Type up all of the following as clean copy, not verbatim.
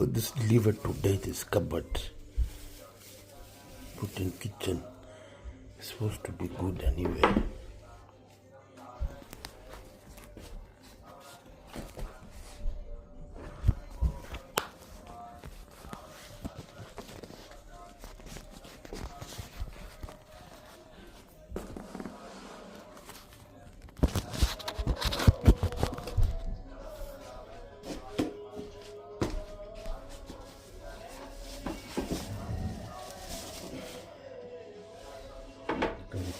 got this delivered today, this cupboard. Put in kitchen. It's supposed to be good anyway.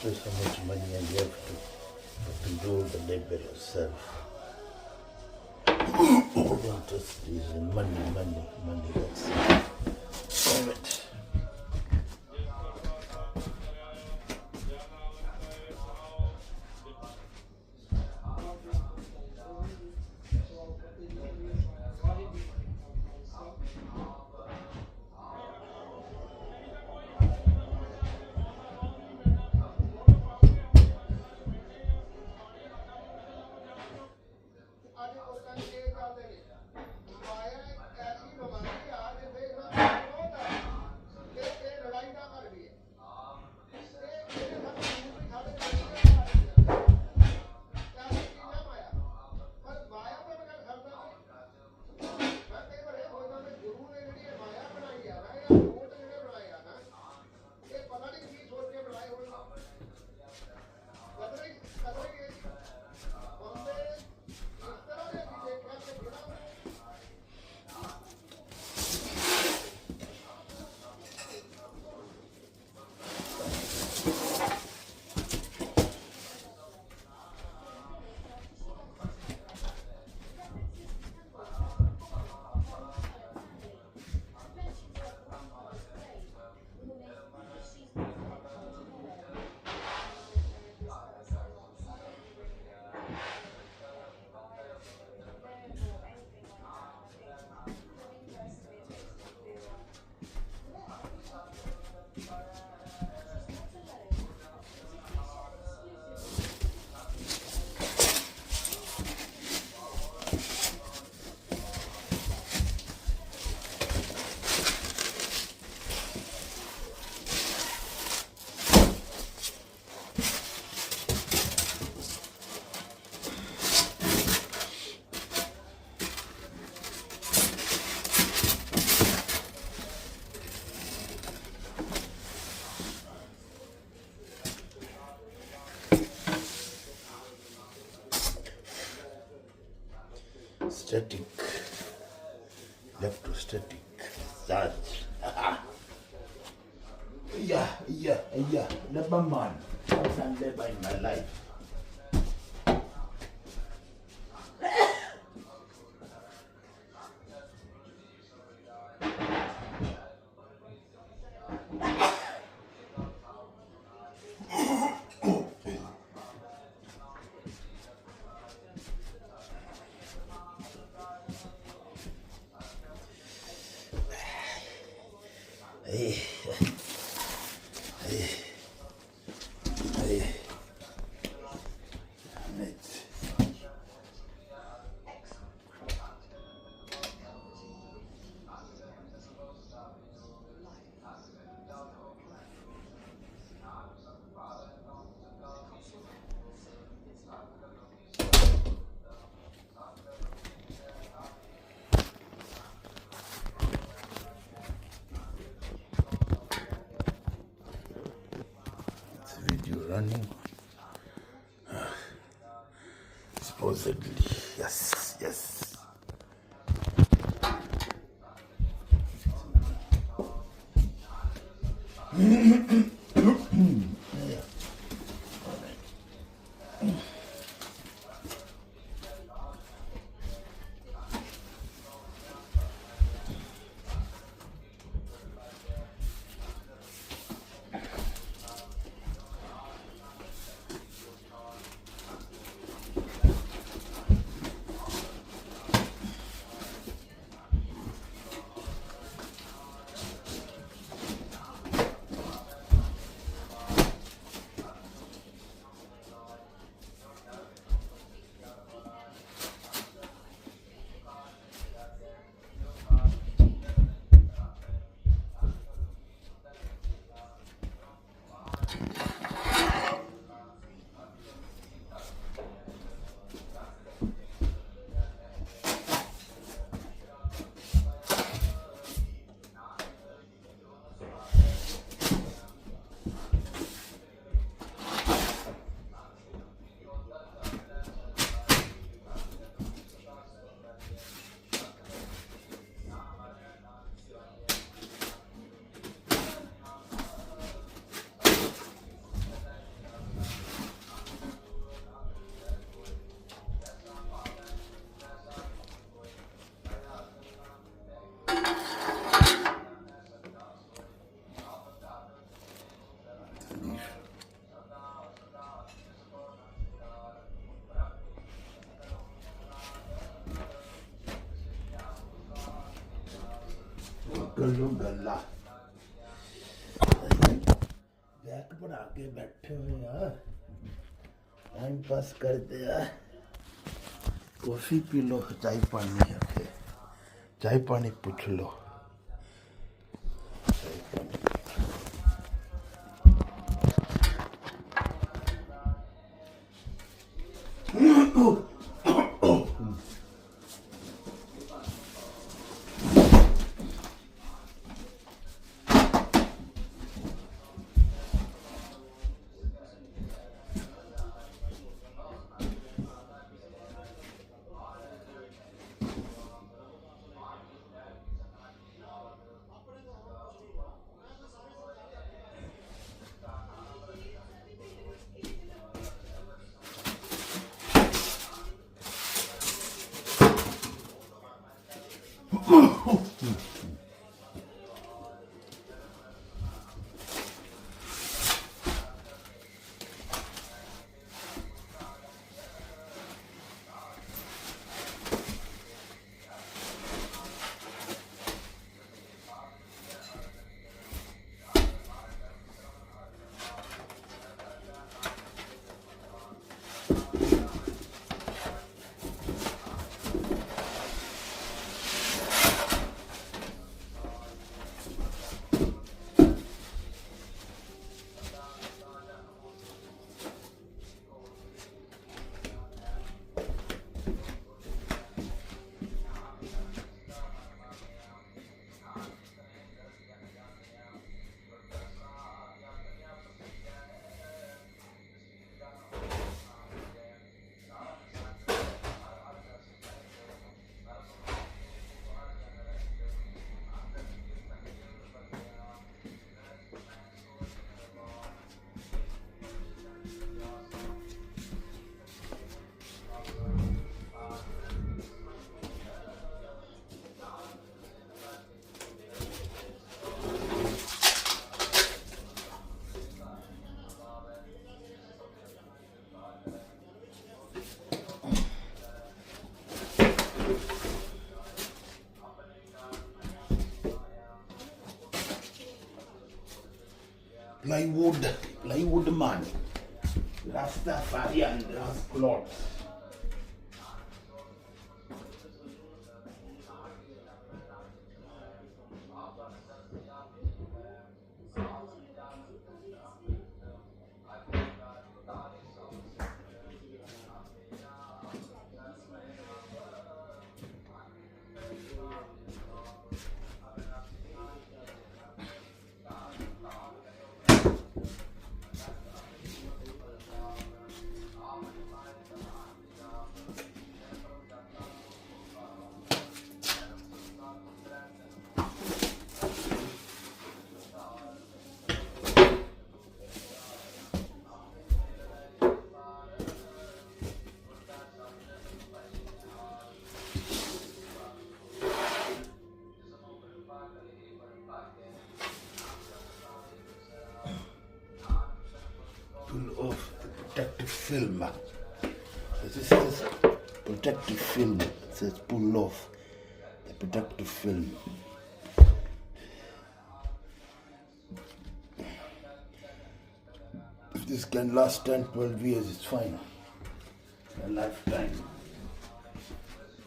How much money and you have to do all the labor yourself. Don't just use money, that's it. Static, electrostatic, that. Yeah, labor man. I've done labor in my life. Video running. Supposedly, yes. कर लो गला back पर आके बैठे हुए यार time pass करते यार coffee P low चाय पानी है फिर चाय पानी पूछ लो चाय पानी plywood man Rastafarian cloth pull off the protective film. This is protective film. It says pull off the protective film. If this can last 10-12 years, it's fine. A lifetime.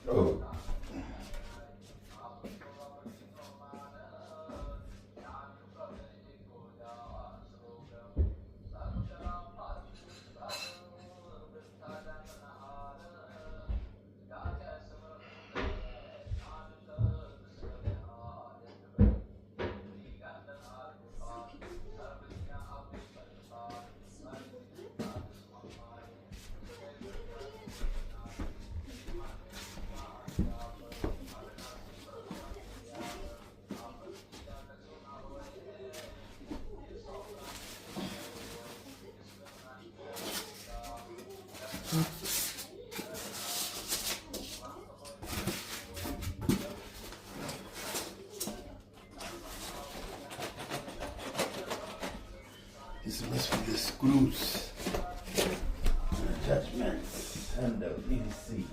Oh. This must be the screws, attachments, and the PVC.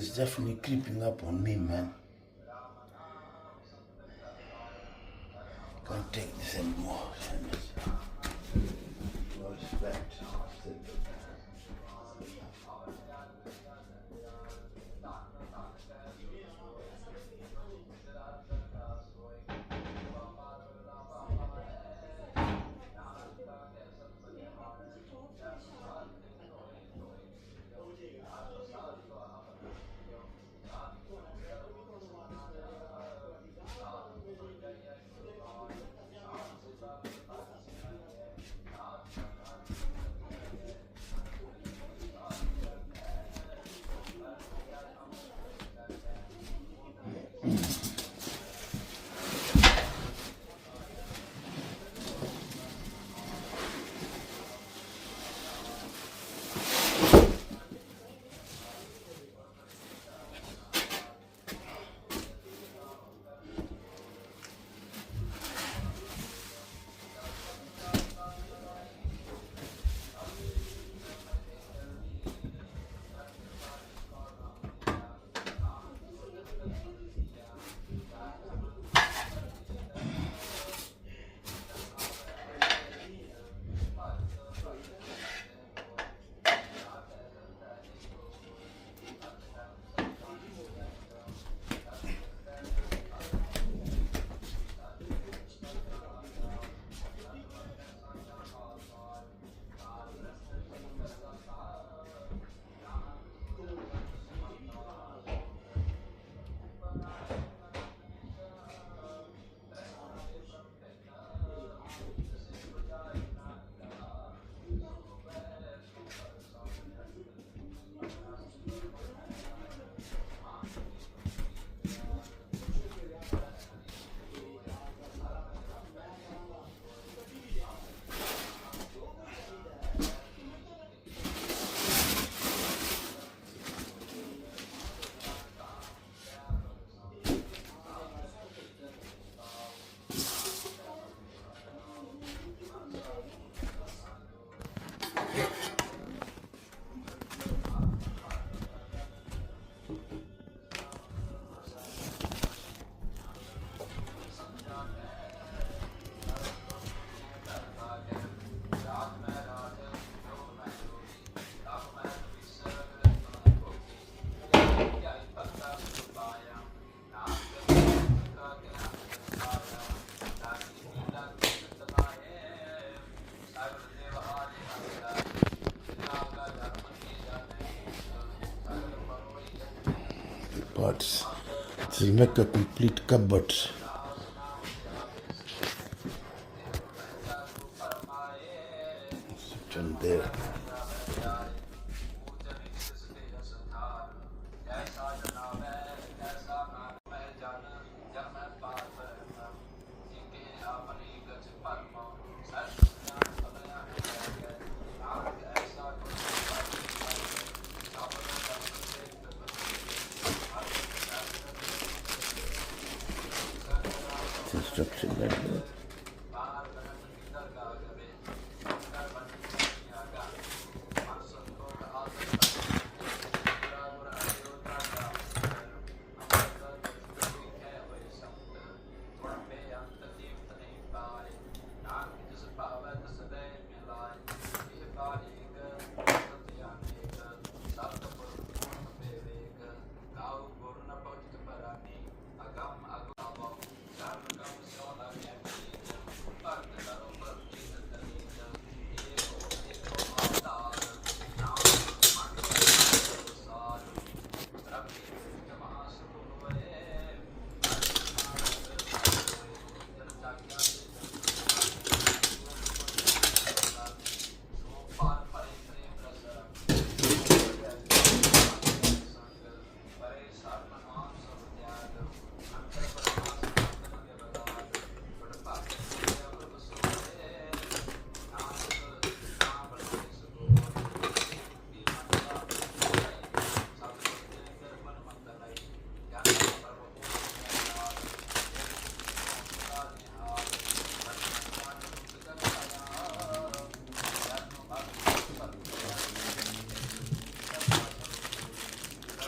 is definitely creeping up on me, man. Can't take this anymore. No respect. But it will make a complete cupboard. Sit there. Instruction manual.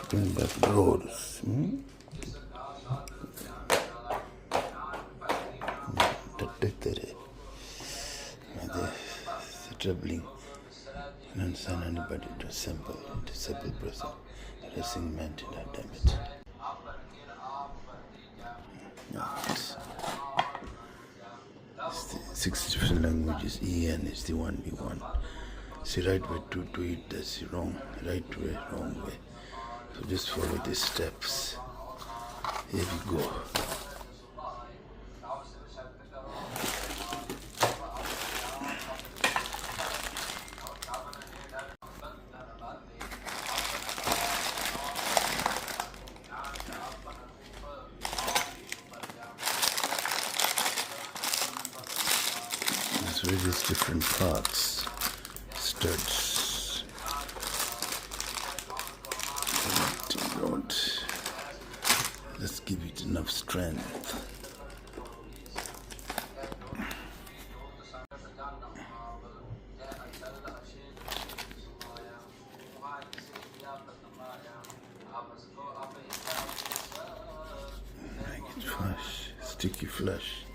bring back doors. Troubling. I don't understand anybody to assemble disabled person. Racing man did not damn it. It's the 6 different languages. EN is the one we want. It's the right way to do it, that's the wrong. Right way, wrong way. So just follow these steps. Here we go. There's various different parts, studs. Don't. Let's give it enough strength. Make it flush, sticky flush.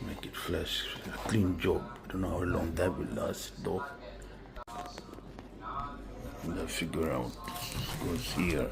Make it flush, a clean job. I don't know how long that will last though. And I figure out goes here.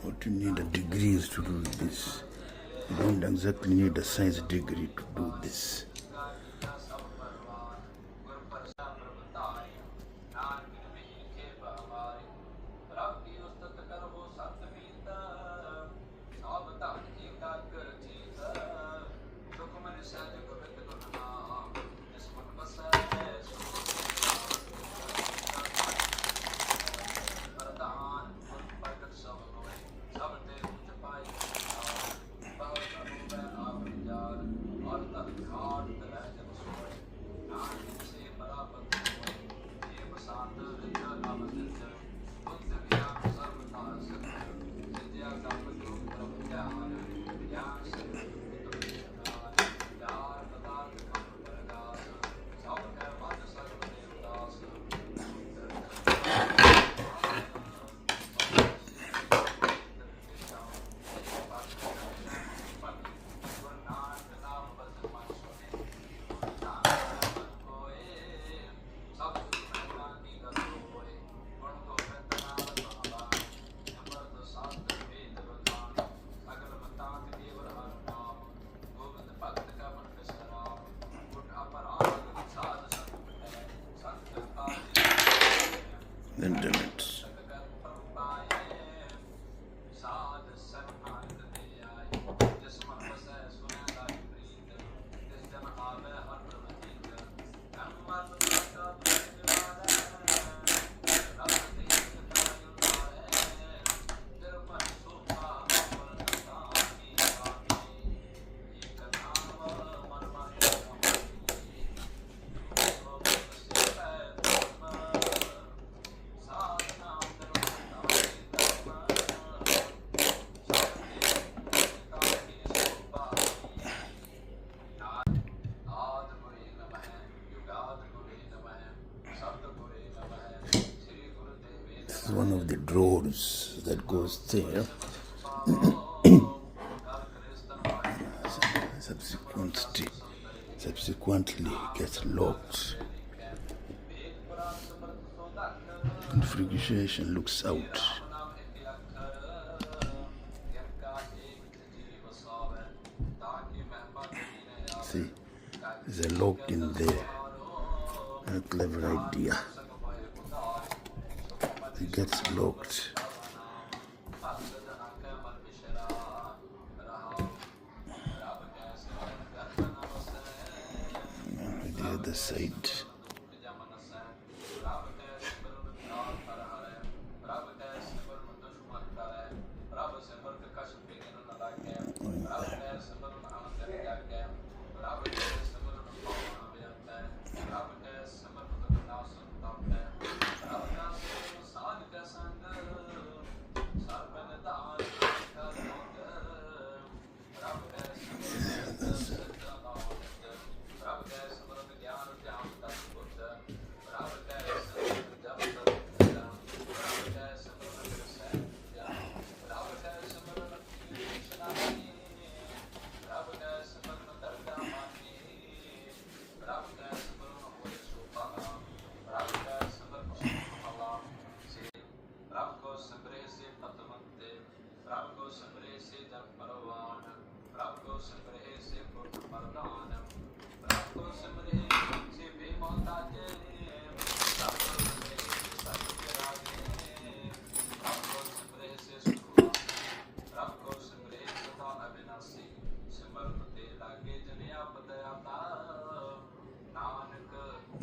What you need a degree is to do this. You don't exactly need a science degree to do this. Then dim it. was there. Subsequently gets locked. Configuration looks out. See, there's a lock in there. A clever idea. It gets locked. The other side.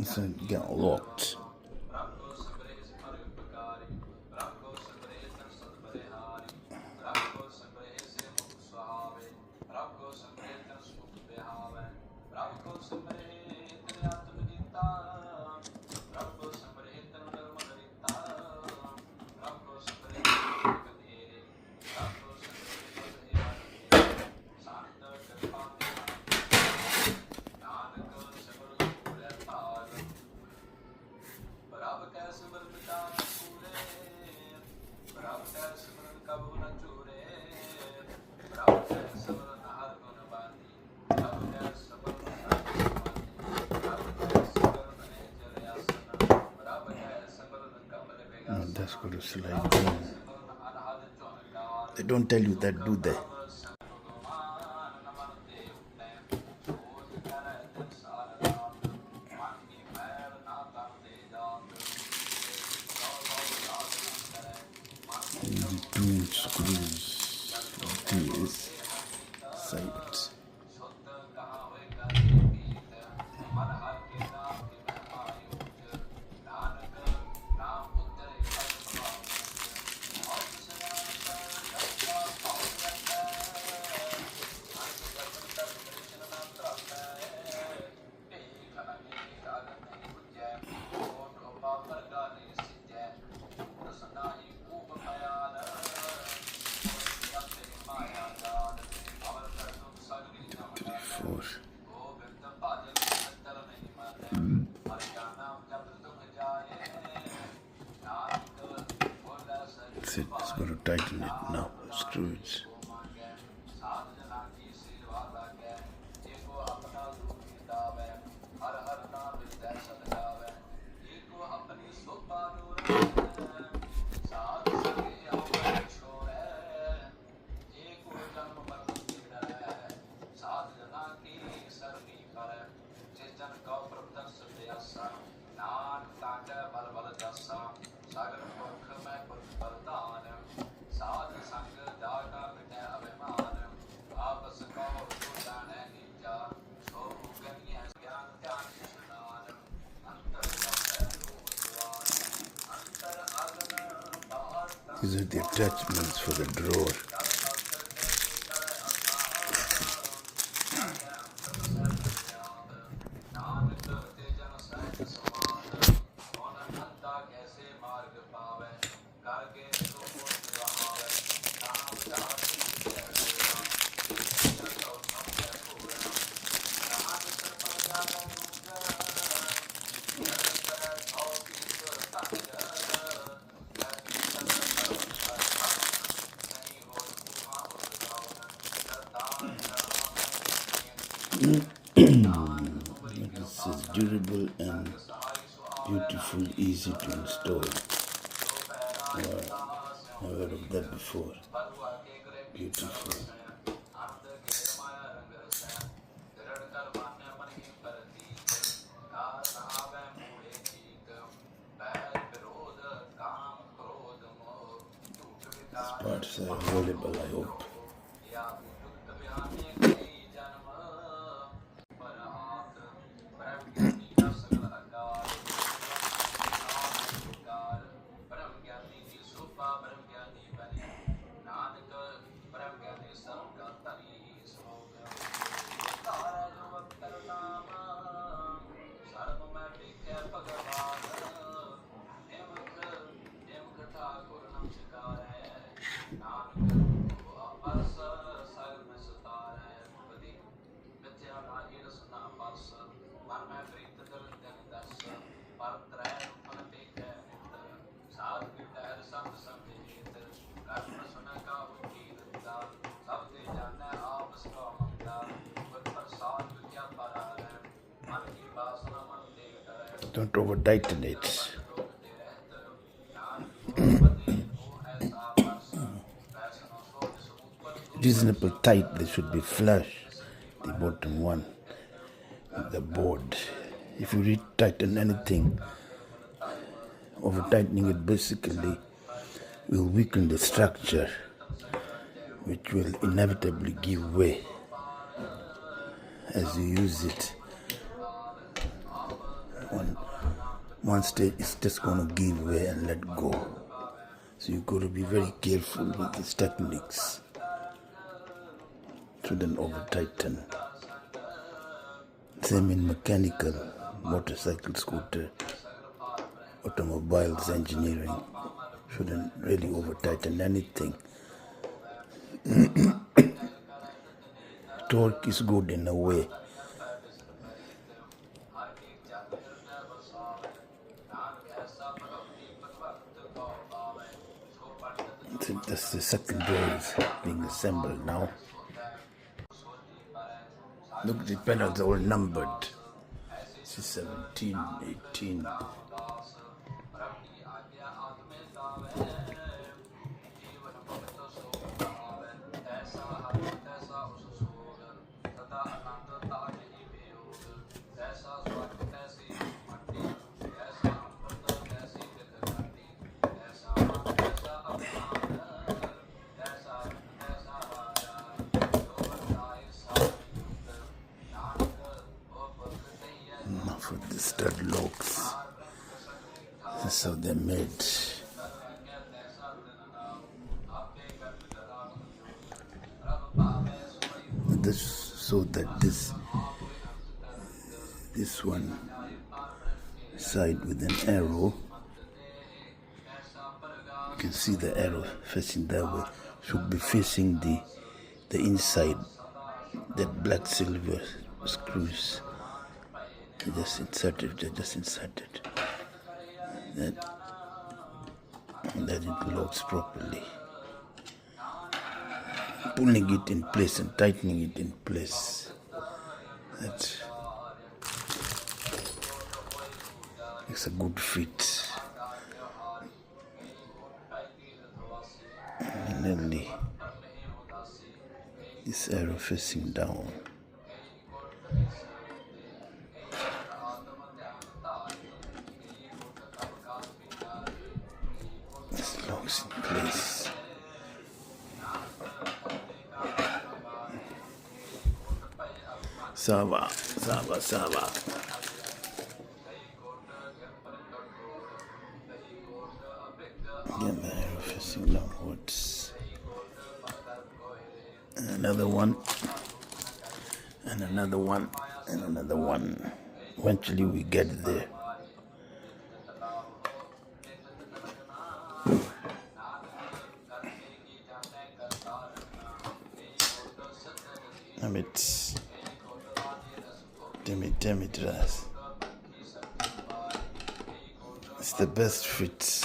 So you get locked. That's got to slide down. They don't tell you that, do they? Between screws of this side. That's it. It's going to tighten it now. Screw it. These are the attachments for the drawer. This is durable and beautiful, easy to install. Wow, never heard of that before. Beautiful. These parts are available, I hope. Don't over tighten it. Reasonable tight, they should be flush, the bottom one, with the board. If you re-tighten anything, over tightening it basically will weaken the structure, which will inevitably give way as you use it. One stage is just going to give way and let go. So you've got to be very careful with these techniques. Shouldn't over tighten. Same in mechanical, motorcycle, scooter, automobiles, engineering. Shouldn't really over tighten anything. Torque is good in a way. That's the second door is being assembled now. Look, the pedals are all numbered. This is 17, 18. For the stud locks. That's how they're made. This so that this one side with an arrow, you can see the arrow facing that way, should be facing the inside, that black silver screws. They're just inserted that it locks properly. Pulling it in place and tightening it in place. That makes a good fit. Nearly this arrow facing down. This locks in place. Sava. Again, the arrow facing downwards. And another one. And another one. And another one. Eventually we get there. Damn it, Ras. It's the best fit.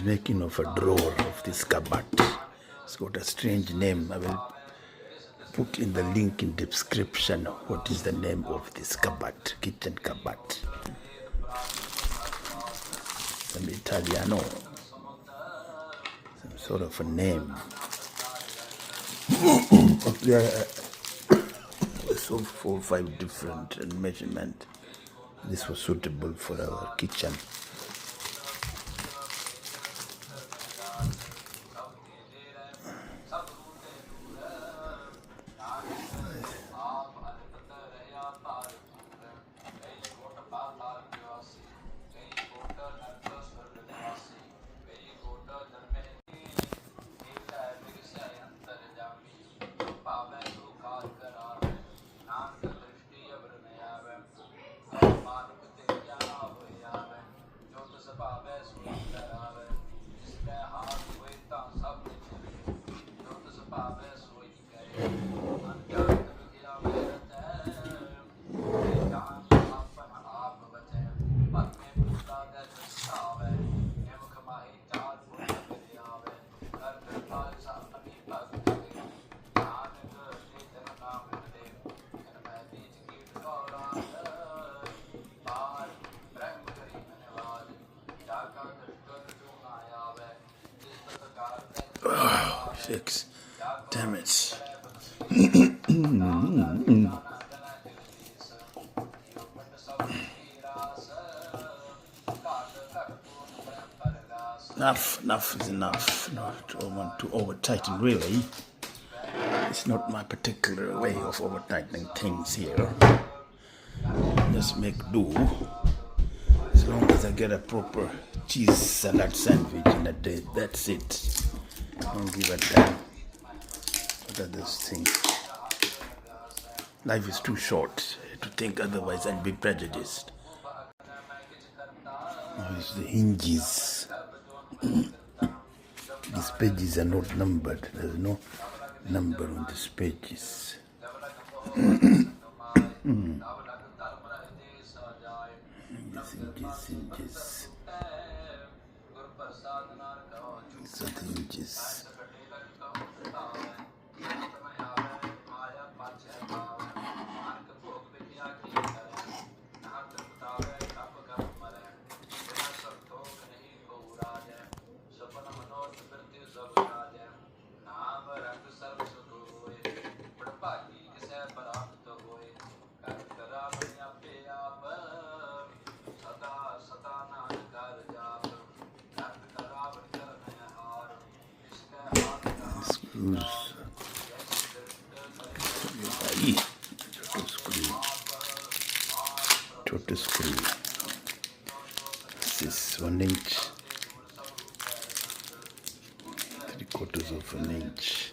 was making of a drawer of this cupboard. It's got a strange name. I will put in the link in description what is the name of this cupboard, kitchen cupboard. Some Italiano, some sort of a name. There are so 4 or 5 different measurements. This was suitable for our kitchen. Oh, 6. Damn it. Enough is enough. Not want to over tighten really. It's not my particular way of over tightening things here. Just make do. As long as I get a proper cheese salad sandwich in a day, that's it. Don't give a damn what others think. Life is too short to think otherwise and be prejudiced. Here's the hinges. These pages are not numbered. There's no number on these pages. Hinges. These are the hinges. Total screw. This is 1 inch, 3/4 of an inch.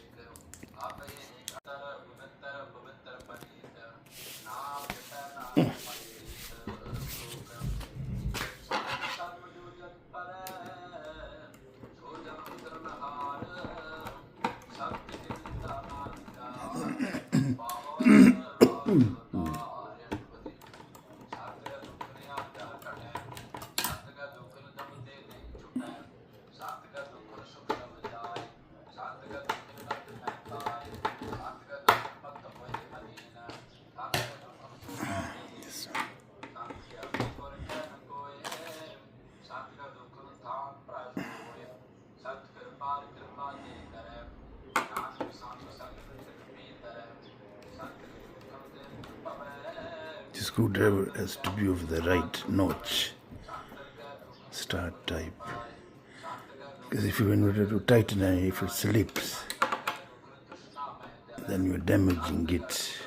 The screwdriver has to be of the right notch, star type, because if you were to tighten it, if it slips, then you're damaging it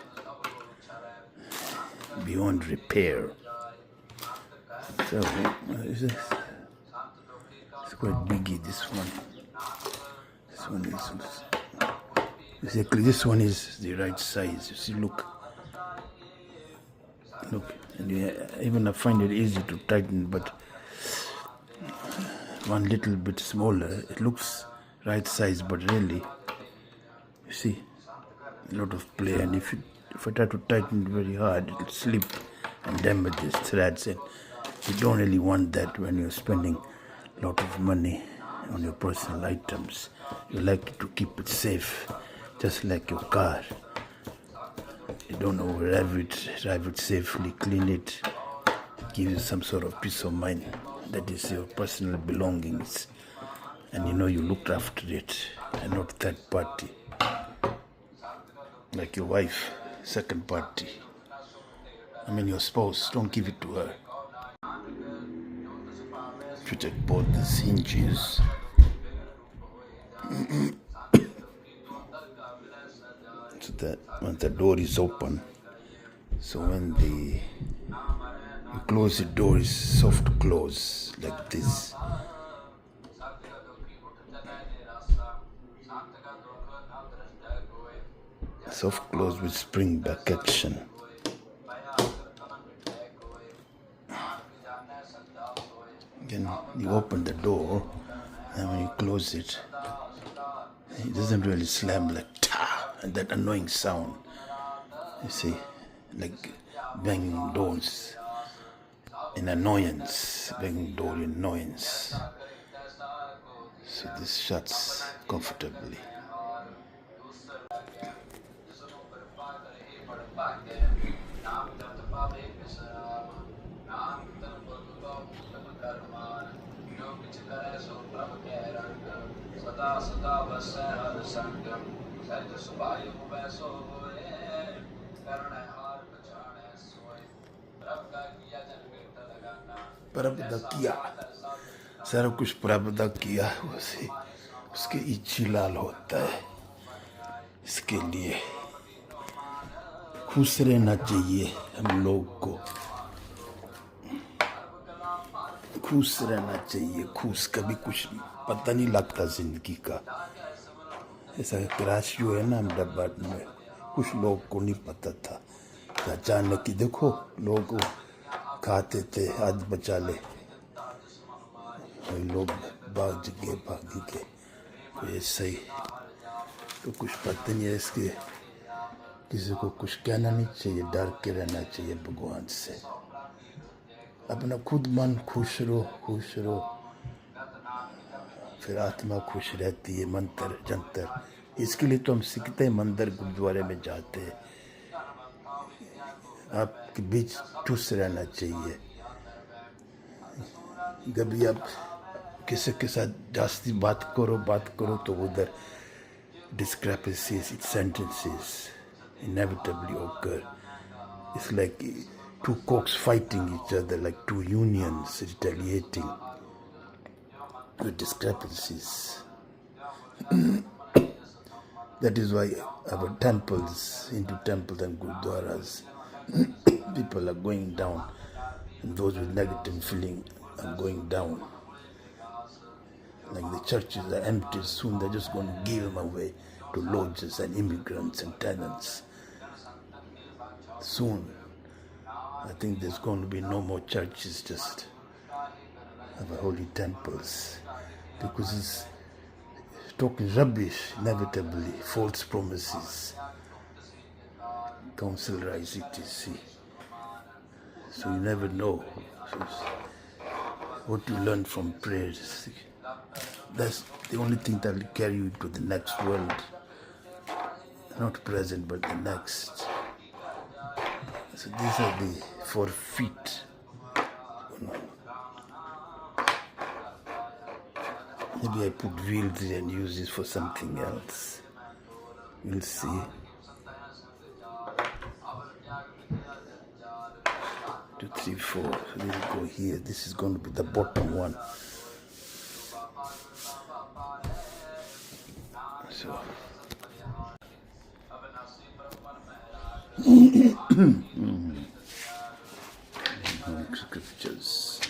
beyond repair. So it's quite biggy, this one. This one is exactly, this one is the right size. You see, look, and even I find it easy to tighten, but one little bit smaller, it looks right size, but really, you see, a lot of play, and if I try to tighten it very hard, it will slip and damage these threads, and you don't really want that when you're spending a lot of money on your personal items. You like to keep it safe, just like your car. You don't drive it safely, clean it, give you some sort of peace of mind. That is your personal belongings. And you know you looked after it and not third party. Like your wife, second party. I mean your spouse, don't give it to her. You take both these hinges. So that when the door is open, so when you close the door, is soft close like this. Soft close with spring back action. Then you open the door, and when you close it, it doesn't really slam like ta, and that annoying sound. You see, like banging doors in annoyance, banging door in annoyance. So this shuts comfortably. प्रभ दा किया, सारा कुछ प्रभ दा किया, उसके इच्छी लाल होता है. इसके लिए खुश रहना चाहिए हम लोग को. खुश रहना चाहिए, खुश. कभी कुछ पता नहीं लगता जिंदगी का. ऐसा क्रैश जो है ना अहमदाबाद में, कुछ लोग को नहीं पता था. अचानक ही देखो लोग खाते थे, आज बचा ले, वही लोग भाग गए. तो ऐसा ही तो कुछ पता नहीं है. इसके किसी को कुछ कहना नहीं चाहिए, डर के रहना चाहिए भगवान से. अपना खुद मन खुश रहो, फिर आत्मा खुश रहती है. मंत्र जंतर, इसके लिए तो हम सीखते हैं, मंदिर गुरुद्वारे में जाते हैं. आपके बीच ठुस रहना चाहिए. कभी आप किसी के साथ जास्ती बात करो तो उधर discrepancies, sentences inevitably occur. It's like two cocks fighting each other, like two unions retaliating with discrepancies. That is why our temples, Hindu temples and gurdwaras, people are going down, and those with negative feeling are going down. Like the churches are empty soon, they're just going to give them away to lodges and immigrants and tenants. Soon, I think there's going to be no more churches, just our holy temples, because it's talking rubbish, inevitably, false promises, council-rise etc. So you never know. So what you learn from prayers, that's the only thing that will carry you to the next world. Not present, but the next. So these are the 4 feet. Maybe I put wheels and use this for something else. We'll see. 2, 3, 4. So we'll go here. This is going to be the bottom one. So. Scriptures.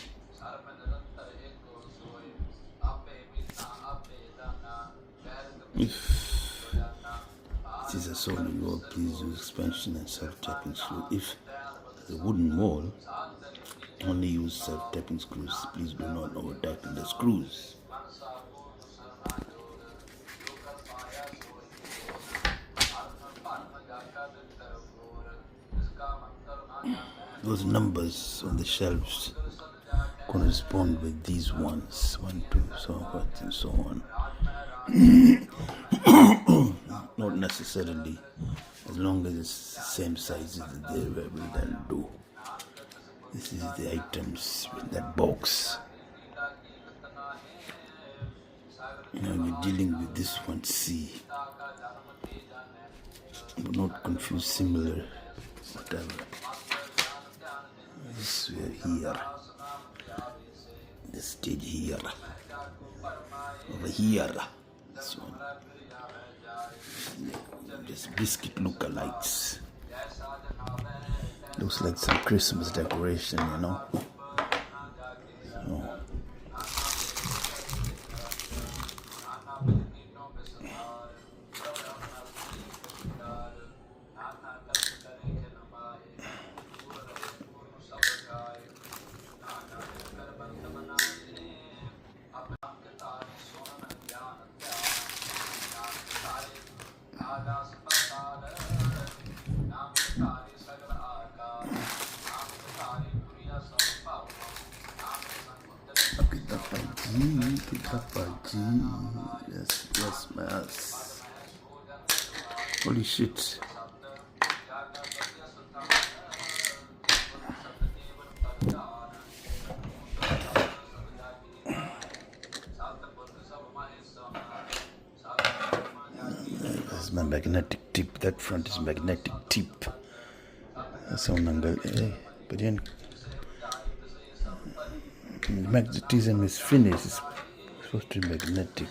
If it is a solid wall, please use expansion and self-tapping screw. If the wooden wall, only use self-tapping screws. Please do not over-tighten the screws. Those numbers on the shelves correspond with these ones. 1, 2, so forth and so on. Not necessarily. As long as it's the same size as they will then do. This is the items in that box. Now we're dealing with this one C. Do not confuse similar, whatever. This we're here. This stage here. Over here. This one. Just biscuit lookalikes. Looks like some Christmas decoration, you know. So. Yes, yes. Holy shit. That's my magnetic tip. That front is magnetic tip. That's how Nangal. But then magnetism is finished. It's supposed to be magnetic.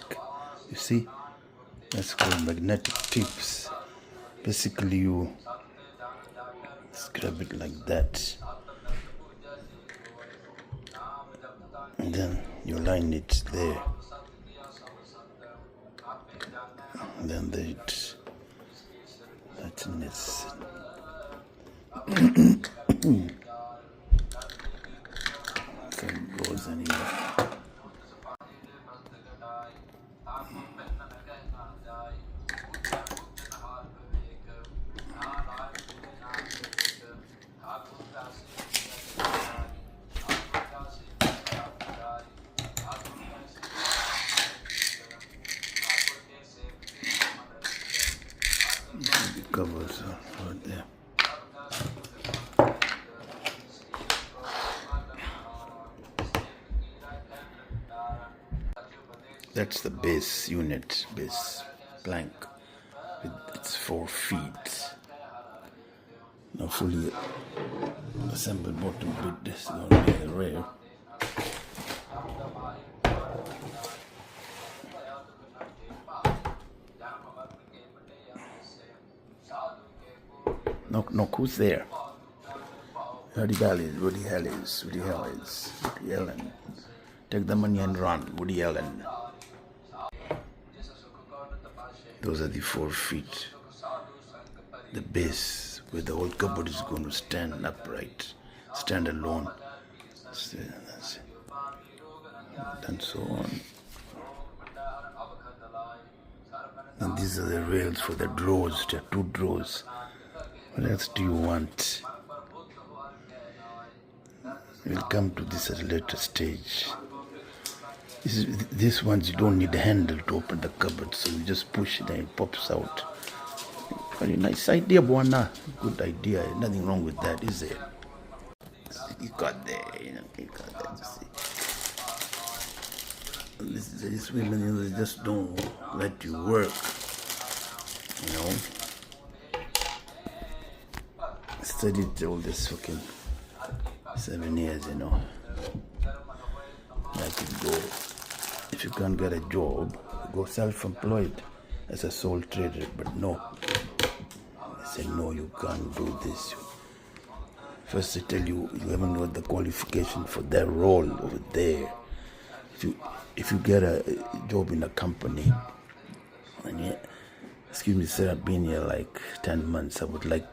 You see? That's called magnetic tips. Basically, you scrub it like that. And then you line it there. And then it tightens. So it goes anywhere. The covers are right there. That's the base unit, base plank with its 4 feet. Now fully assembled bottom bit. This is going to be the rear. Knock, who's there? Woody Allen. Take the money and run, Woody Allen. Those are the 4 feet. The base where the whole cupboard is going to stand upright, stand alone. That's it. And so on. And these are the rails for the drawers. There are 2 drawers. What else do you want? We'll come to this at a later stage. These ones you don't need a handle to open the cupboard, so you just push it and it pops out. Very nice idea, Buana. Good idea. Nothing wrong with that, is there? You got there, you got that. You see. These women, they just don't let you work, you know. I studied all this fucking 7 years, you know. I could go, if you can't get a job, go self-employed as a sole trader, but no. I said, no, you can't do this. First they tell you, you haven't got the qualification for that role over there. If you get a job in a company, and excuse me sir, I've been here like 10 months, I would like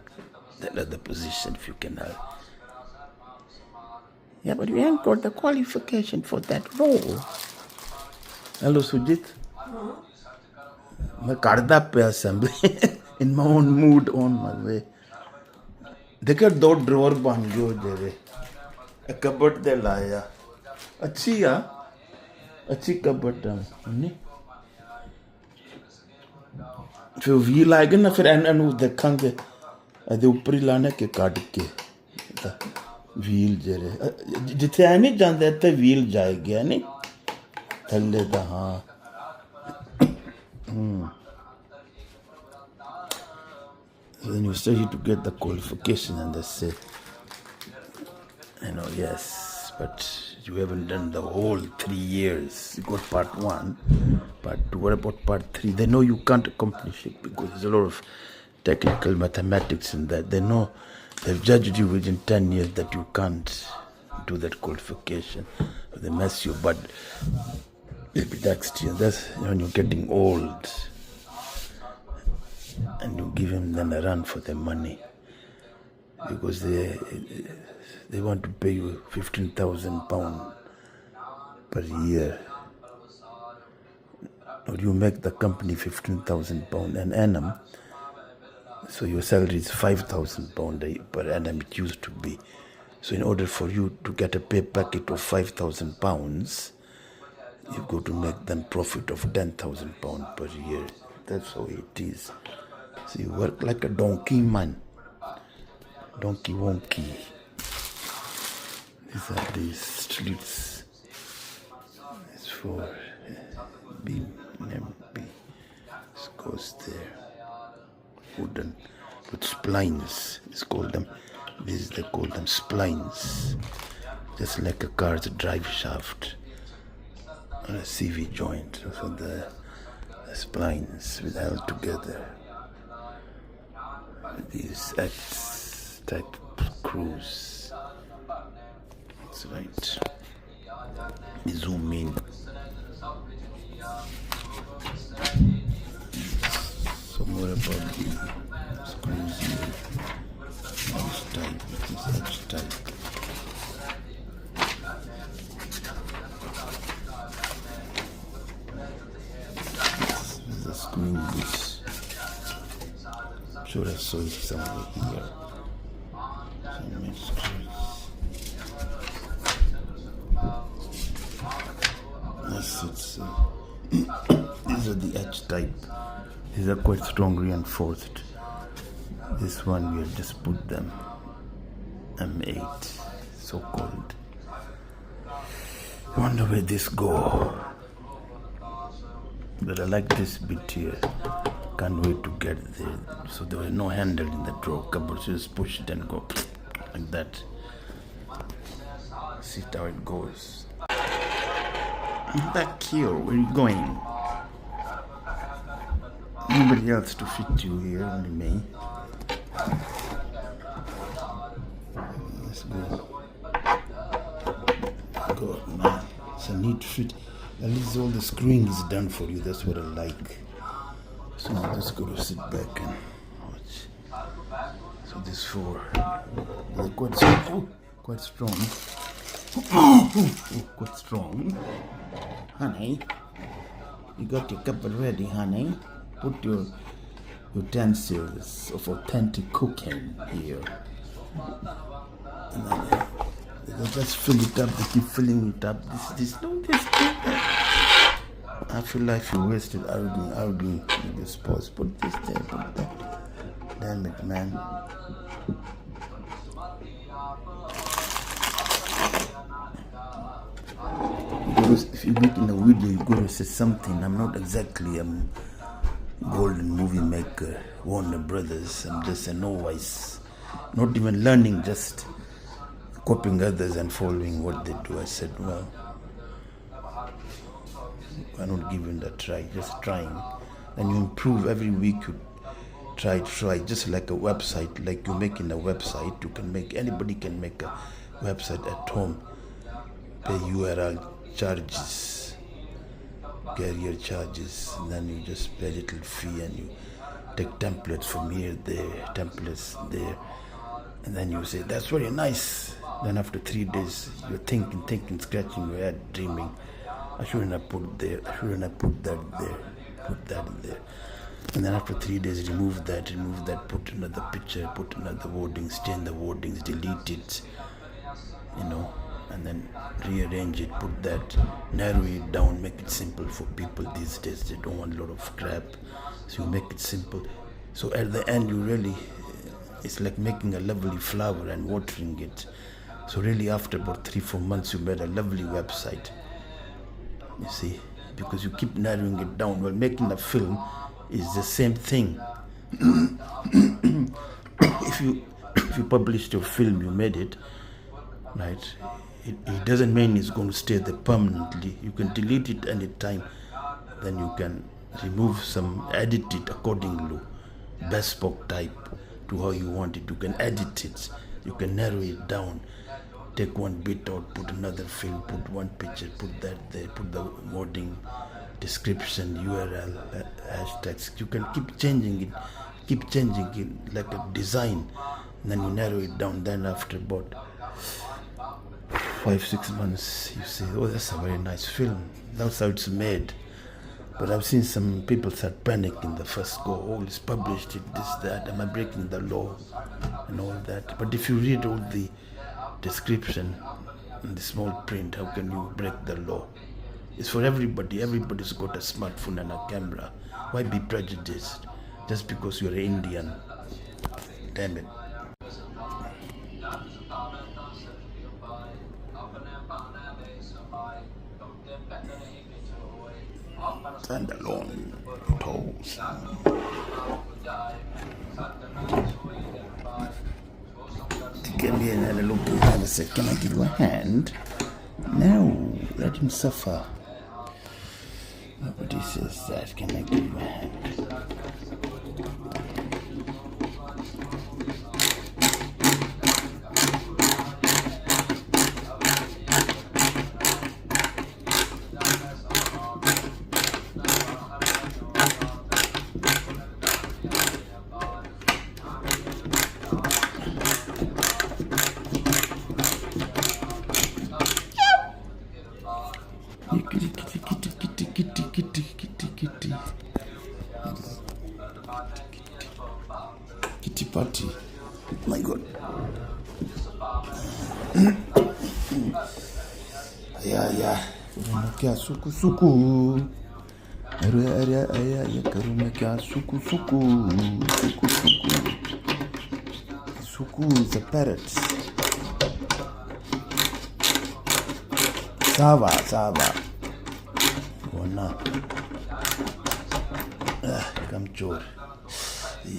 that other position if you can help. Yeah, but we haven't got the qualification for that role. Hello, Sujit. I'm karda pe assembly in my own mood, on my way. Dekha 2 drawer ban gyo jere. A cupboard de laya. अच्छी आ अच्छी cupboard नहीं फिर wheel आएगा ना फिर N देखेंगे ਇਹਦੇ ਉੱਪਰ ਹੀ ਲਾਣਾ ਕਿ ਕੱਢ ਕੇ ਵੀਲ ਜਿਹੜੇ ਜਿੱਥੇ ਐ ਨਹੀਂ ਜਾਂਦੇ ਇੱਥੇ ਵੀਲ ਜਾਏਗਾ ਨਹੀਂ ਥੱਲੇ ਦਾ ਹਾਂ then you study to get the qualification and that's it yes but you haven't done the whole 3 years you got part 1 part 2 what about part 3 they know you can't accomplish it because there's a lot of technical mathematics in that they know they've judged you within 10 years that you can't do that qualification they mess you but maybe next year that's when you're getting old and you give them then a run for their money because they want to pay you £15,000 per year or you make the company £15,000 an annum so your salary is £5,000 per annum it used to be so in order for you to get a pay packet of £5,000 you've got to make them profit of £10,000 per year that's how it is so you work like a donkey man donkey wonky these are the streets it's for B it goes there wooden with splines it's called them they call them splines just like a car's drive shaft or a CV joint so the splines with held together these X type screws that's right zoom in some more about the screws here this type this X type this is the screwing bits I'm sure I saw it somewhere here some screws that's it so these are the H type these are quite strong reinforced this one we'll just put them M8 so called I wonder where this go but I like this bit here can't wait to get there so there was no handle in the drawer cupboard so just push it and go like that see how it goes back here where are you going nobody else to fit you here only me let's go God man it's a neat fit at least all the screwing is done for you that's what I like so I'm just going to sit back and watch so this four they're quite strong quite strong honey you got your cupboard ready honey put your utensils of authentic cooking here and then they just fill it up they keep filling it up this no this I feel like you wasted arguing with this pause put this there put that damn it man because if you're making a video you're going to say something I'm not exactly golden movie maker Warner Brothers I'm just a novice not even learning just copying others and following what they do I said well why not give it a try just trying and you improve every week you try just like a website like you're making a website you can make anybody can make a website at home pay URL charges carrier charges and then you just pay a little fee and you take templates from here there templates there and then you say that's very nice then after 3 days you're thinking scratching your head dreaming I shouldn't have put there I shouldn't have put that there put that in there and then after 3 days remove that put another picture put another wordings change the wordings delete it and then rearrange it, put that, narrow it down, make it simple for people these days. They don't want a lot of crap, so you make it simple. So at the end, you really, it's like making a lovely flower and watering it. So really, after about 3-4 months, you made a lovely website. You see, because you keep narrowing it down. Well, making a film is the same thing. if you published your film, you made it, right? It doesn't mean it's going to stay there permanently. You can delete it anytime. Then you can remove some, edit it accordingly, bespoke type to how you want it. You can edit it. You can narrow it down. Take one bit out, put another film, put one picture, put that there, put the wording, description, URL, hashtags. You can keep changing it like a design. And then you narrow it down. Then after about 5-6 months, you say, oh, that's a very nice film. That's how it's made. But I've seen some people start panicking the first go. Oh, it's published, it, this, that. Am I breaking the law? And all that. But if you read all the description in the small print, how can you break the law? It's for everybody. Everybody's got a smartphone and a camera. Why be prejudiced just because you're Indian? Damn it. Standalone toes. Came here and had a look at him and said, can I give you a hand? No, let him suffer. Nobody says that. Can I give you a hand? Kitty party. My God. Yeah. Karumekia suku. Area. Karumekia suku. Suku is a parrot. Sava. Wana. Come chore.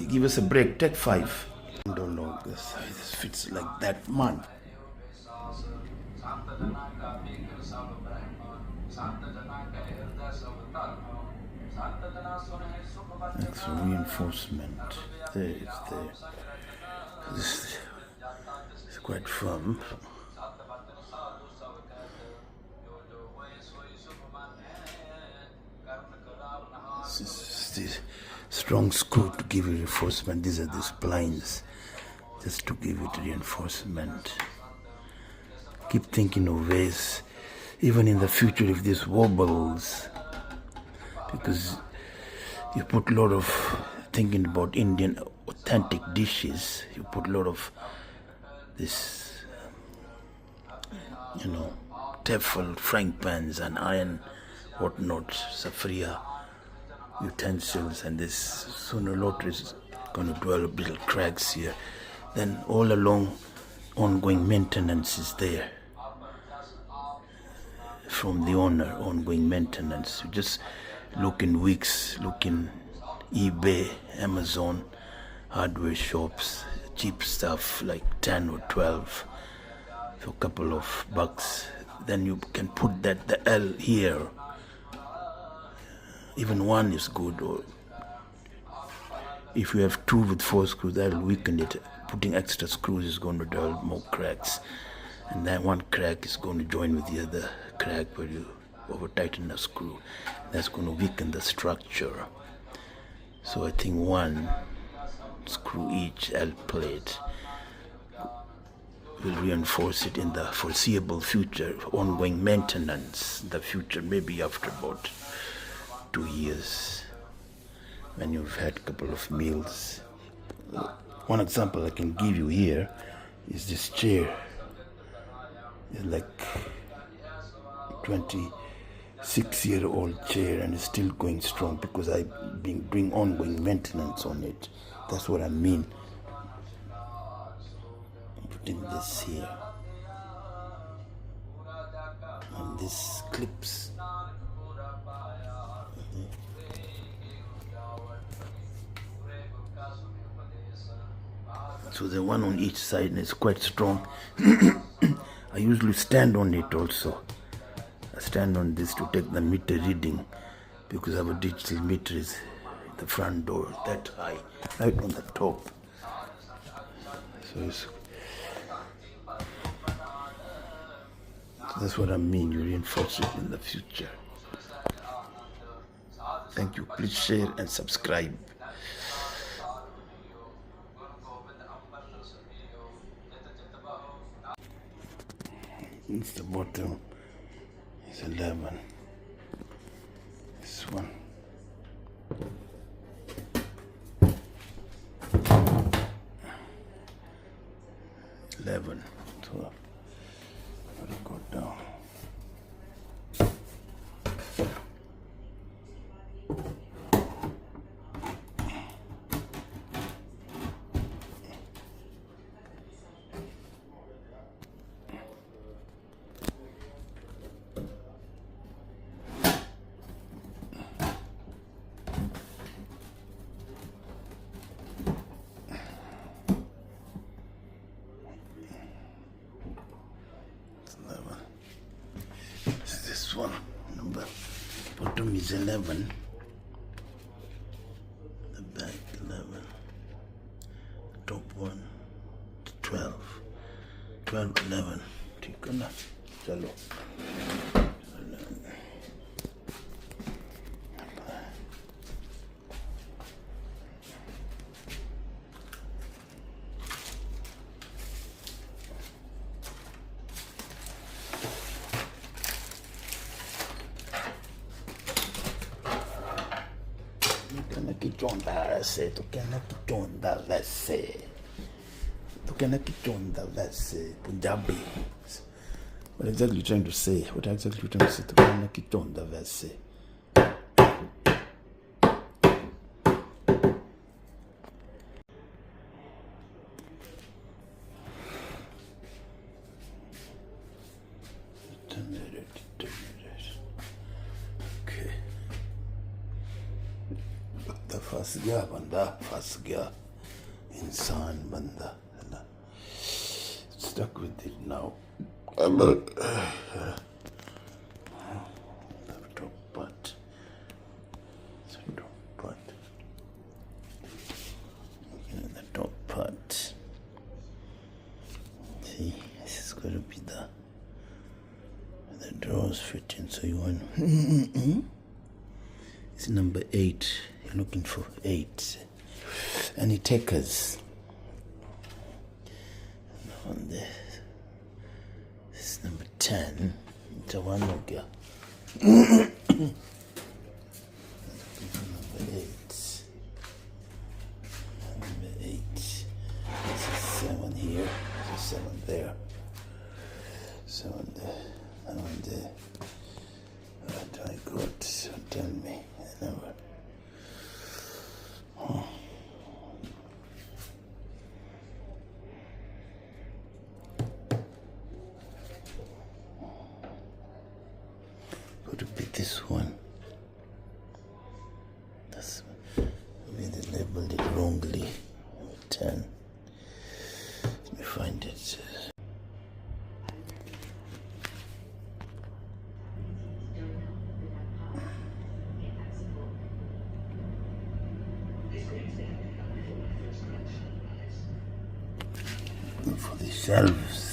Give us a break. Take 5. Don't know this fits like that, man. That's reinforcement. It's there. This is quite firm. This strong screw to give it reinforcement. These are the splines just to give it reinforcement. Keep thinking of ways, even in the future, if this wobbles, because you put a lot of thinking about Indian authentic dishes. You put a lot of this, tefal frying pans and iron whatnot, safria utensils, and this sooner or later is going to develop little cracks here. Then all along, ongoing maintenance is there from the owner. Ongoing maintenance. You just look in Wix, look in eBay, Amazon, hardware shops, cheap stuff like 10 or 12 for a couple of bucks. Then you can put the L here. Even one is good, or if you have 2 with 4 screws, that'll weaken it. Putting extra screws is going to develop more cracks, and that one crack is going to join with the other crack where you over tighten a screw. That's going to weaken the structure. So I think 1 screw each L plate will reinforce it in the foreseeable future. Ongoing maintenance in the future, maybe after about 2 years, when you've had a couple of meals. One example I can give you here is this chair. It's like 26-year-old chair and it's still going strong because I've been doing ongoing maintenance on it. That's what I mean. I'm putting this here. And this clips. So the one on each side is quite strong. I usually stand on it also. I stand on this to take the meter reading because our digital meter is the front door that high, right on the top. So that's what I mean, you reinforce it in the future. Thank you. Please share and subscribe. It's the bottom. It's 11. This one. 11. So let it go down. One number bottom is 11, the back 11, top one 12, 11. ठीक है ना, चलो tu kena kichonda vese Punjabi. What exactly are you trying to say? Tu kena kichonda vese. Okay. फंस गया इंसान बंदा है ना. Stuck with it now. The top part. Okay, the top part. See, this is going to be the drawers fitting. So you want it's number 8. You're looking for 8. Any takers? On this is number 10. It's a one again. Number 8. Number 8. This is 7 here. This is 7 there. 7 there. 7 there. What I got? Tell me the number. Could it be this one? That's maybe they labeled it wrongly. 10. Let me find it. For the shelves.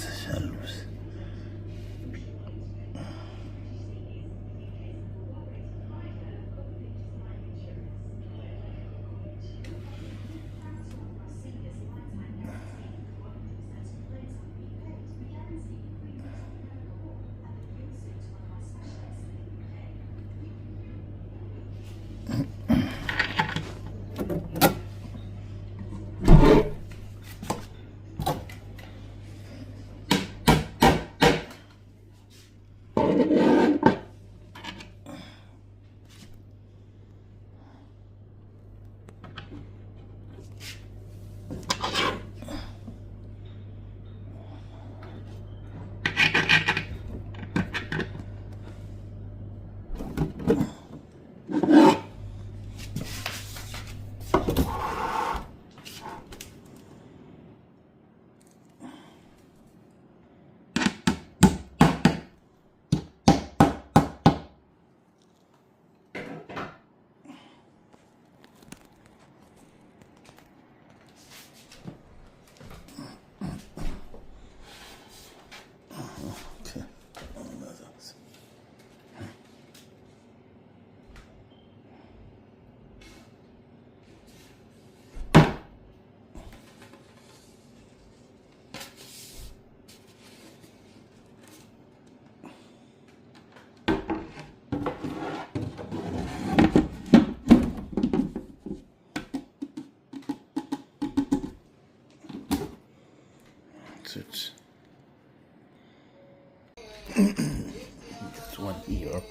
This one here,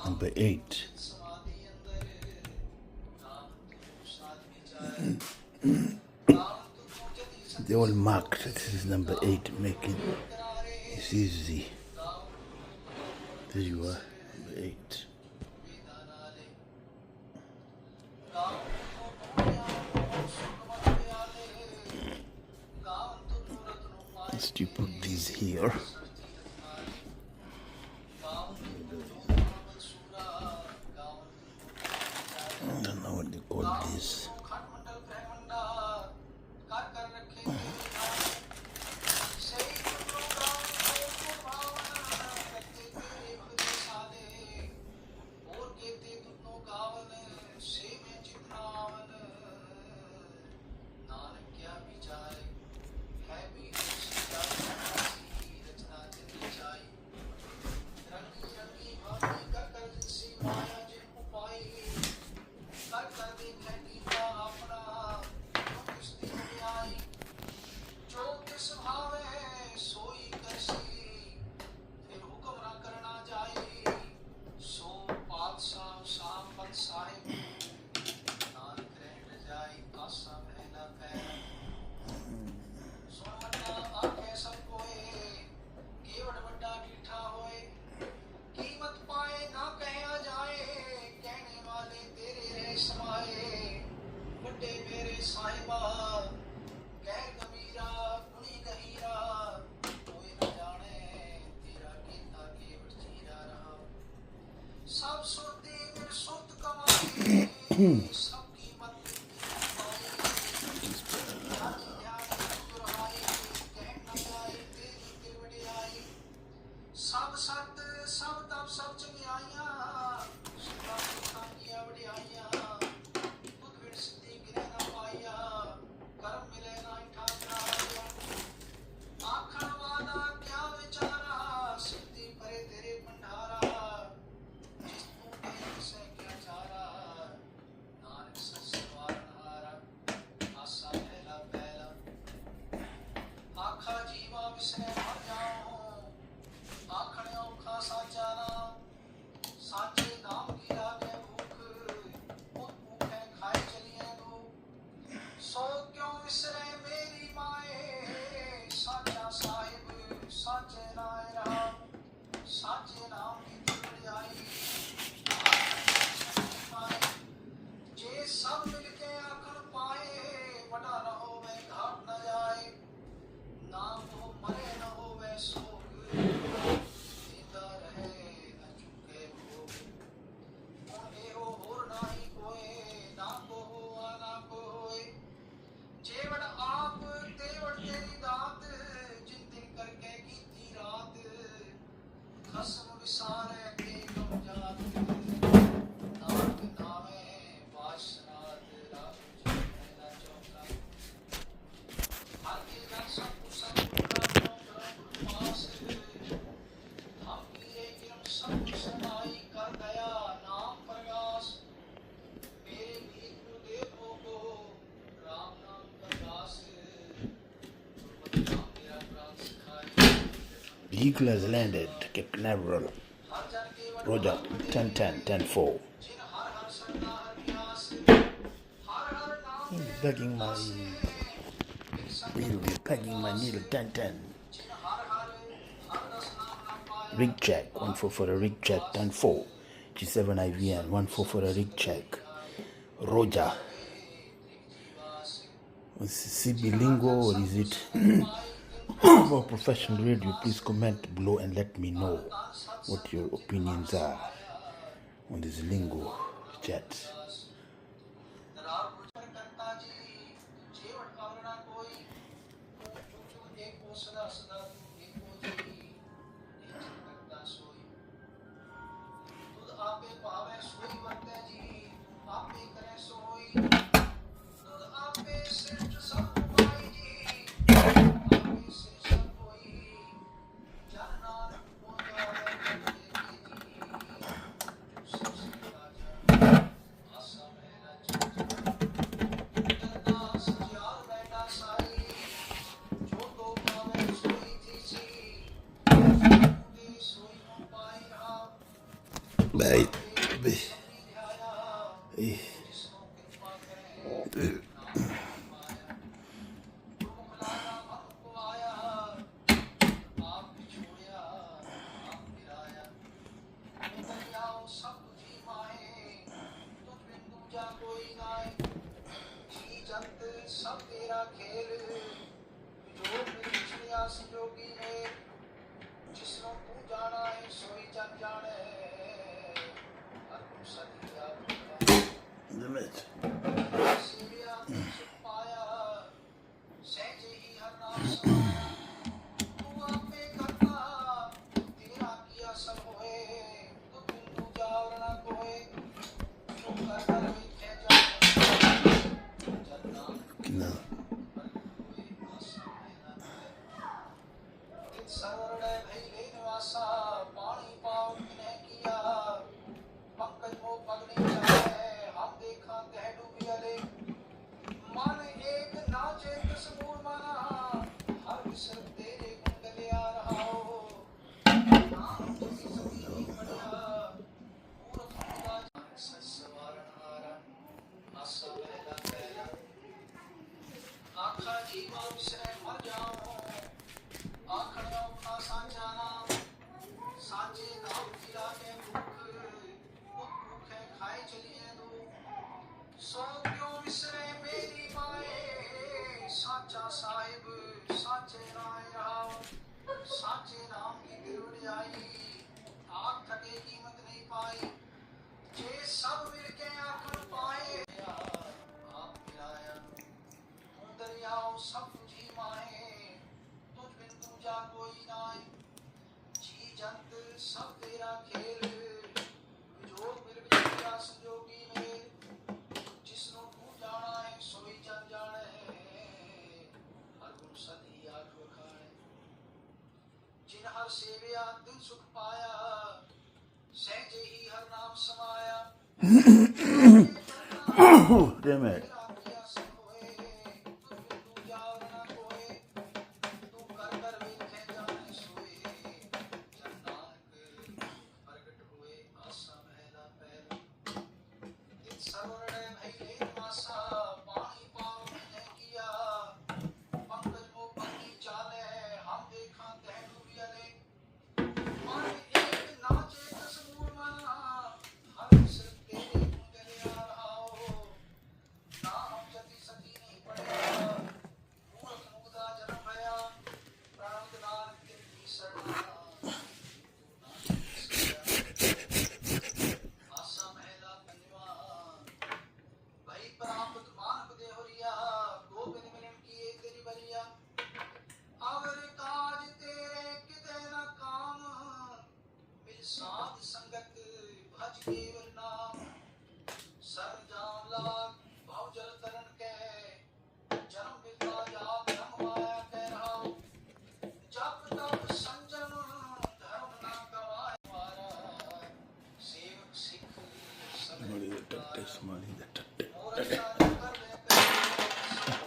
number 8. They all marked. This is number 8, making it's easy. There you are, number 8. First you put these here. I don't know what they call this. The eagle has landed, Cape Canaveral. Roger, 10-10, 10-4. Pegging my needle, pegging my needle, 10-10. Rig check, 1-4 for a rig check, 10-4. G7 IVN, 1-4 for a rig check. Roger. Is it CB lingo or is it for professional radio? Please comment below and let me know what your opinions are on this lingo chat. Bye. Oh, damn it.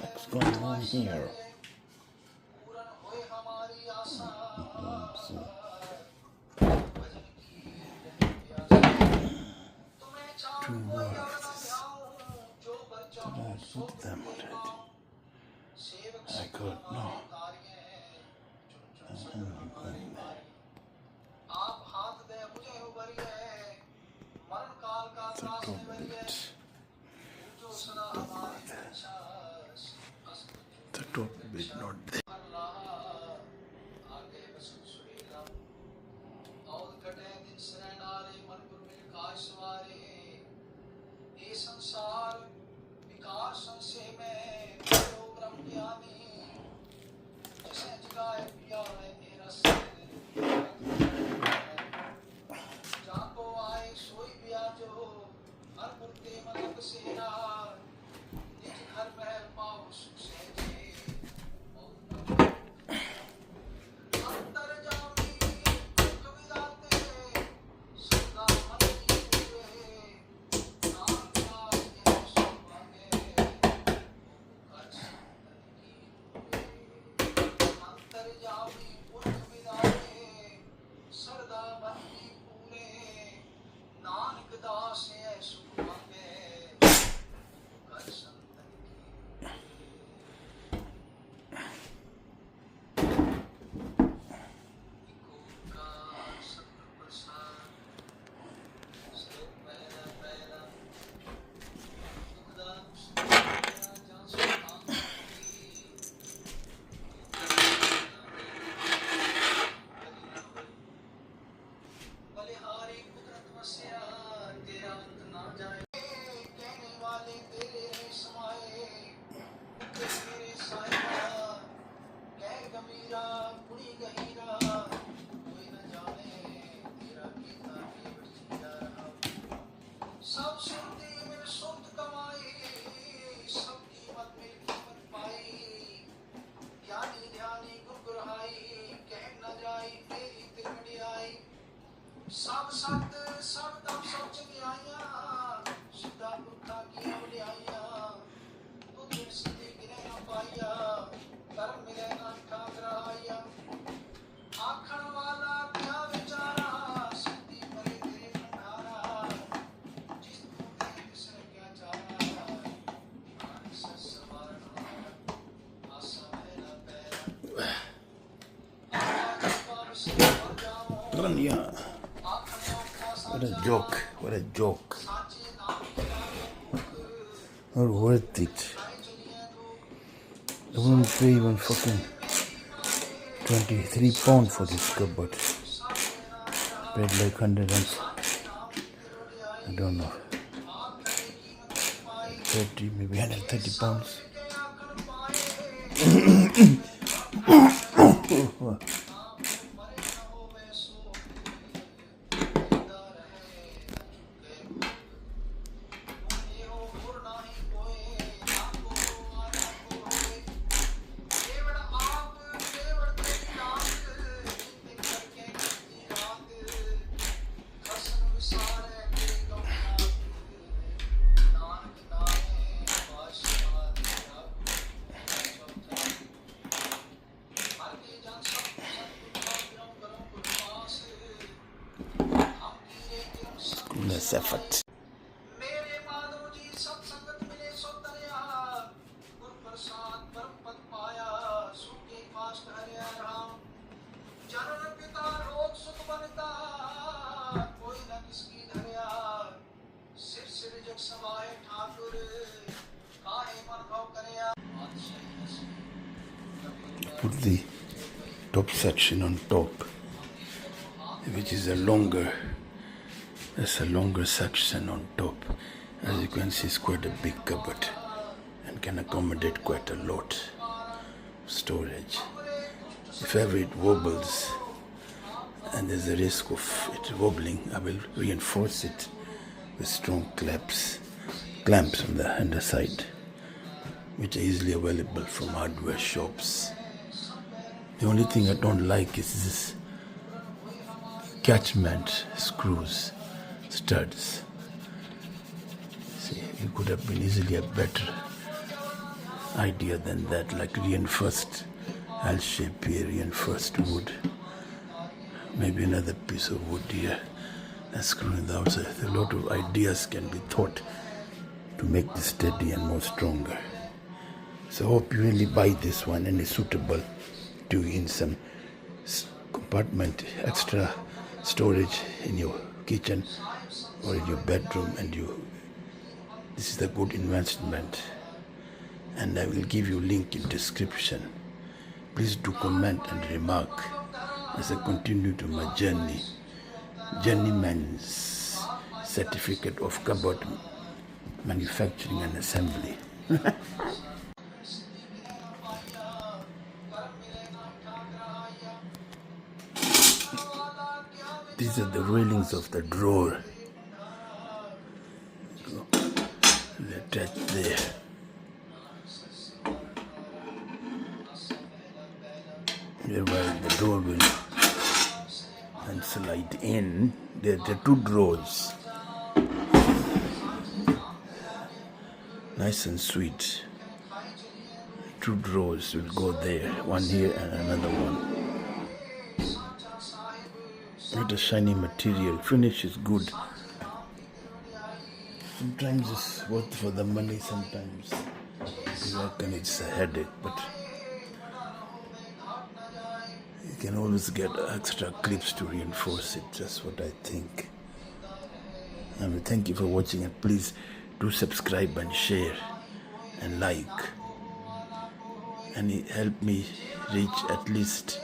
What's going on here? Two words. Did I put them already? I could no. The top is not there. Yeah. What a joke. What a joke. Not worth it. I wouldn't pay even fucking 23 pounds for this cupboard. Paid like 100 and I don't know. 30, maybe 130 pounds. Less effort. Put the top section on top, which is a longer. There's a longer section on top. As you can see, it's quite a big cupboard and can accommodate quite a lot of storage. If ever it wobbles and there's a risk of it wobbling, I will reinforce it with strong clamps on the underside, which are easily available from hardware shops. The only thing I don't like is this catchment screws, studs. See, it could have been easily a better idea than that, like reinforced L shape here, reinforced wood. Maybe another piece of wood here and screw on the outside. A lot of ideas can be thought to make this steady and more stronger. So I hope you really buy this one and it's suitable to in some compartment, extra storage in your kitchen or in your bedroom, and this is a good investment. And I will give you a link in description. Please do comment and remark as I continue to my journey. Journeyman's certificate of cupboard manufacturing and assembly. These are the railings of the drawer. They're attached there. Whereby the door will and slide in. There are two drawers. Nice and sweet. Two drawers will go there. One here and another one. With a shiny material. Finish is good. Sometimes it's worth for the money, sometimes you reckon it's a headache, but you can always get extra clips to reinforce it. That's what I think. Thank you for watching, and please do subscribe and share and like, and it help me reach at least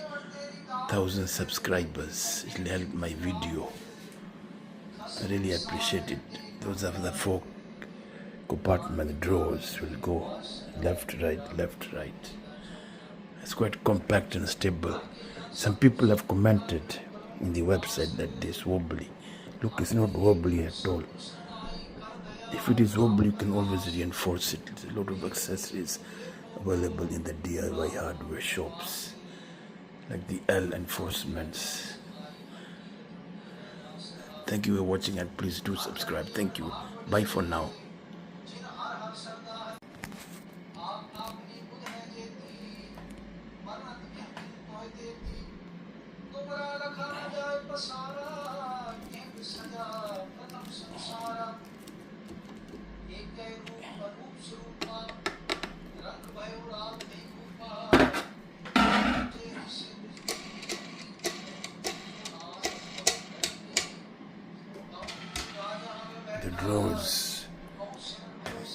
1,000 subscribers. It will help my video. I really appreciate it. Those are the 4 compartment drawers will go left, right, left, right. It's quite compact and stable. Some people have commented in the website that it is wobbly. Look, it's not wobbly at all. If it is wobbly, you can always reinforce it. There's a lot of accessories available in the DIY hardware shops, like the L enforcements. Thank you for watching and please do subscribe. Thank you. Bye for now. The drawers,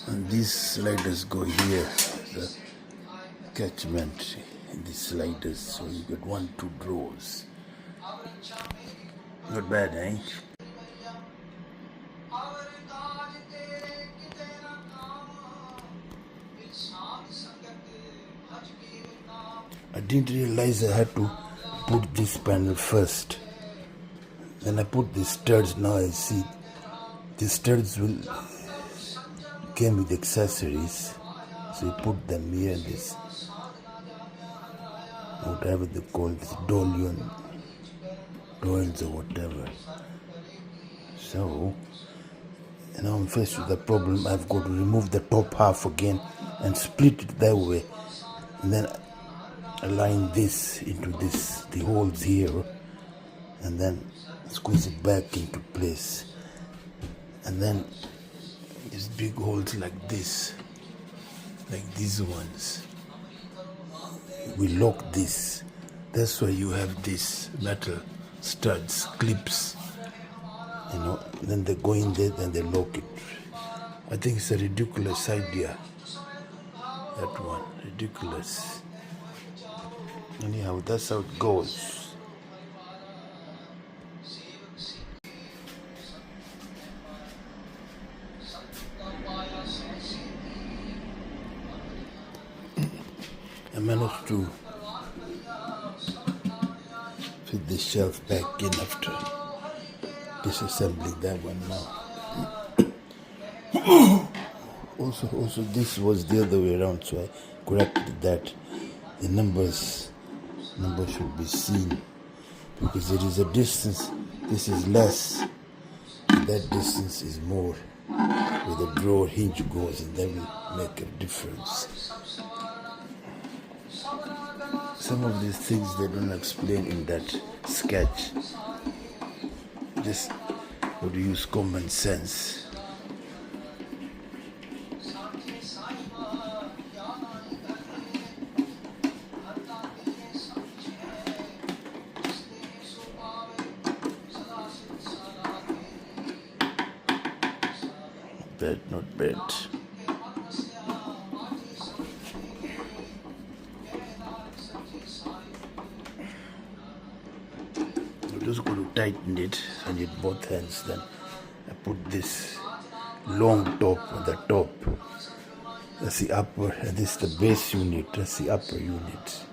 and these sliders go here, the catchment in these sliders, so you get 1-2 drawers. Not bad, eh? I didn't realize I had to put this panel first. Then I put the studs. Now I see the studs came with accessories, so you put them here in this, whatever they call this, dolions or whatever. So now I'm faced with the problem. I've got to remove the top half again and split it that way, and then align this into the holes here, and then squeeze it back into place, and then these big holes like this, like these ones, we lock this. That's why you have these metal studs, clips, then they go in there and they lock it. I think it's a ridiculous idea, that one, ridiculous. Anyhow, that's how it goes. I managed to fit the shelf back in after disassembling that one now. Also this was the other way around, so I corrected that. The numbers should be seen, because there is a distance. This is less, that distance is more, where the drawer hinge goes, and that will make a difference. Some of these things they don't explain in that sketch. Just would use common sense. Not bad. I'm just going to tighten it. I need both hands. Then I put this long top on the top. That's the upper, and this is the base unit. That's the upper unit.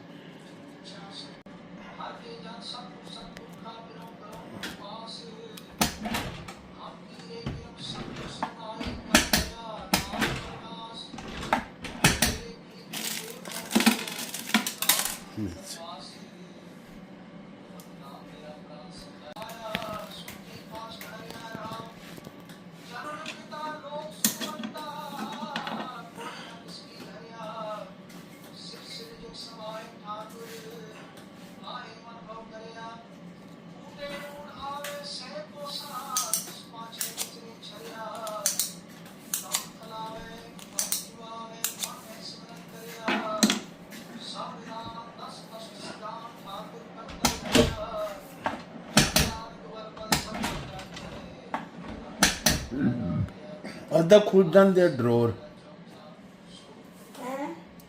ਅੱਧਾ ਖੁੱਲ ਜਾਂਦੇ ਆ drawer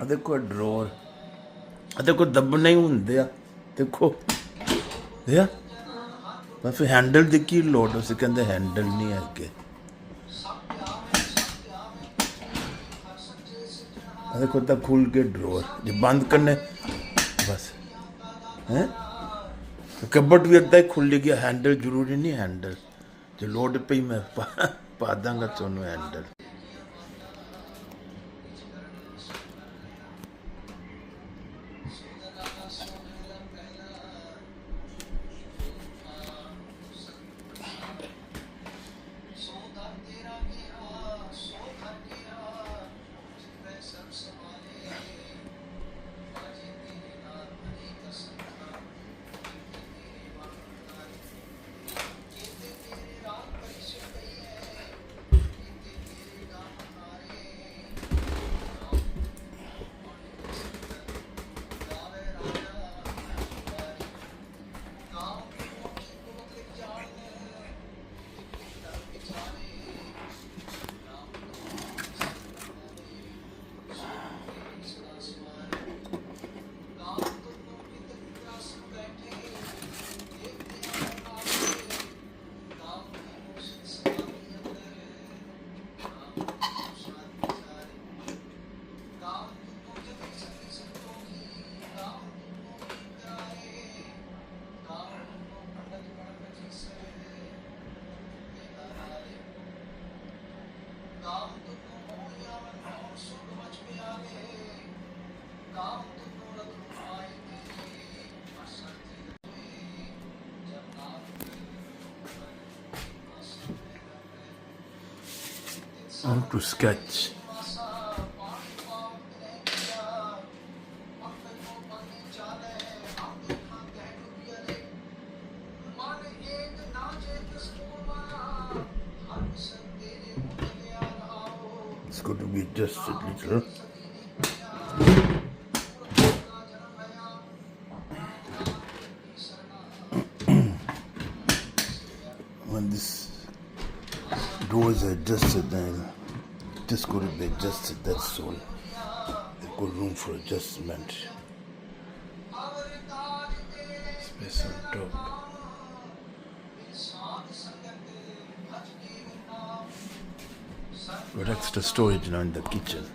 ਆ ਦੇਖੋ drawer ਆ ਦੇਖੋ ਦੱਬਣੇ ਹੀ ਹੁੰਦੇ ਆ ਦੇਖੋ ਇਹ ਪਰ ਫਿਰ ਹੈਂਡਲ ਦੀ ਕੀ ਲੋੜ ਉਸ ਕਹਿੰਦੇ ਹੈਂਡਲ ਨਹੀਂ ਹੈ ਅੱਗੇ ਆ ਦੇਖੋ ਤਾਂ ਖੁੱਲ ਕੇ ਡਰੋਰ ਜੇ ਬੰਦ ਕਰਨੇ ਬਸ ਹੈ ਕਬਰਡ ਵੀ ਅੱਧਾ ਹੀ ਖੁੱਲ ਗਿਆ ਹੈਂਡਲ ਜ਼ਰੂਰੀ ਨਹੀਂ ਹੈਂਡਲ ਜੇ ਲੋੜ ਪਈ ਮੈਂ ਪਾ ਦਾਂਗਾ ਤੁਹਾਨੂੰ handle How to sketch. It's going to be just a little. When this door is adjusted, then this could be adjusted, that's all. There's good room for adjustment. Space on top. Got extra storage now in the kitchen.